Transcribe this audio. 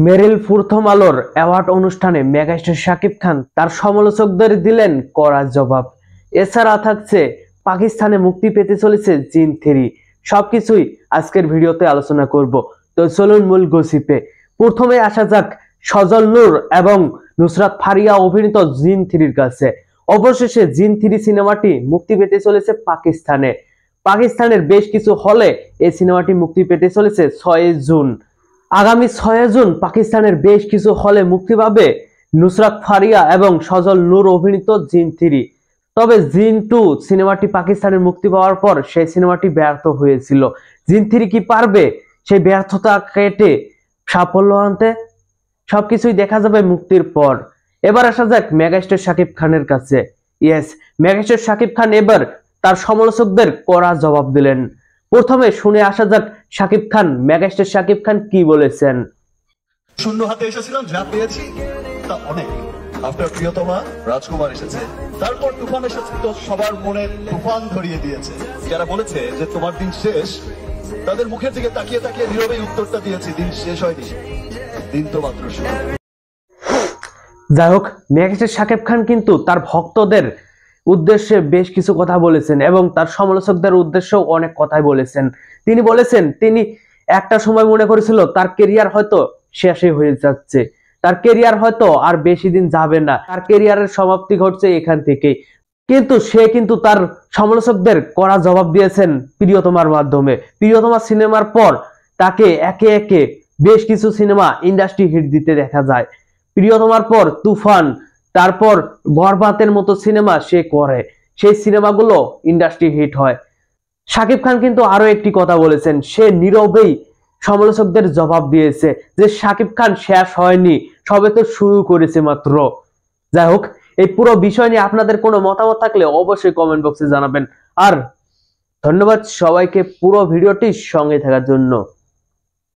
মেরিল প্রথম আলোর অ্যাওয়ার্ড অনুষ্ঠানে মেগাস্টার শাকিব খান তার সমালোচকদের দিলেন কড়া জবাব। এছাড়া থাকছে পাকিস্তানে মুক্তি পেতে চলেছে জিন 3। সবকিছুই আজকের ভিডিওতে আলোচনা করব। তো চলুন মূল গসিপে। প্রথমে আসা যাক সজল নূর এবং নুসরাত ফারিয়া অভিনীত জিন 3-র কাছে। অবশেষে জিন 3 সিনেমাটি মুক্তি পেতে চলেছে পাকিস্তানের বেশ কিছু হলে এই সিনেমাটি মুক্তি পেতে চলেছে 6 জুন। আগামী 6 জুন পাকিস্তানের বেশ কিছু হলে মুক্তি পাবে নুসরাত ফারিয়া এবং সজল নূর অভিনীত জিন 3। তবে জিন 2 সিনেমাটি পাকিস্তানে মুক্তি পাওয়ার পর সেই সিনেমাটি ব্যর্থ হয়েছিল। জিন 3 কি পারবে সেই ব্যর্থতা কেটে সাফল্য আনতে? সবকিছুই দেখা যাবে মুক্তির পর। এবার আসা যাক মেগাস্টার শাকিব খানের কাছে। ইয়েস, মেগাস্টার শাকিব খান এবার তার সমালোচকদের কড়া জবাব দিলেন। প্রথমে শুনে আসা যাক মেগাস্টার শাকিব খান কি বলেছেন। শূন্য হাতে এসেছিলাম, যা পেয়েছি তা অনেক। আফটার প্রিয়তমা রাজকুমার এসেছে, তারপর তুফান এসেছে, তো সবার মনে তুফান ধরিয়ে দিয়েছে। যারা বলেছে যে তোমার দিন শেষ, তাদের মুখের দিকে তাকিয়ে তাকিয়ে নীরবে উত্তরটা দিয়েছি, দিন শেষ হয়নি, দিন তো মাত্র শুরু। যাই হোক, মেগাস্টার শাকিব খান কিন্তু তার ভক্তদের উদ্দেশ্যে বেশ কিছু কথা বলেছেন এবং তার সমালোচকদের উদ্দেশ্যেও অনেক কথাই বলেছেন। তিনি বলেছেন তিনি একটা সময় মনে করেছিল তার কেরিয়ার হয়তো শেষই হয়ে যাচ্ছে, তার কেরিয়ার হয়তো আর বেশি দিন যাবে না, তার কেরিয়ারের সমাপ্তি ঘটছে এখান থেকেই। কিন্তু সে কিন্তু তার সমালোচকদের কড়া জবাব দিয়েছেন প্রিয়তমার মাধ্যমে। প্রিয়তমা সিনেমার পর তাকে একে একে বেশ কিছু সিনেমা ইন্ডাস্ট্রি হিট দিতে দেখা যায়। প্রিয়তমার পর তুফান, তারপর বরবাদের মতো সিনেমা সে করে, সেই সিনেমাগুলো ইন্ডাস্ট্রি হিট হয়। শাকিব খান কিন্তু আরো একটি কথা বলেছেন, সে নীরবেই সমালোচকদের জবাব দিয়েছে যে শাকিব খান শেষ হয়নি, সবে তো শুরু করেছে মাত্র। যাই হোক, এই পুরো বিষয় নিয়ে আপনাদের কোনো মতামত থাকলে অবশ্যই কমেন্ট বক্সে জানাবেন। আর ধন্যবাদ সবাইকে পুরো ভিডিওটির সঙ্গে থাকার জন্য।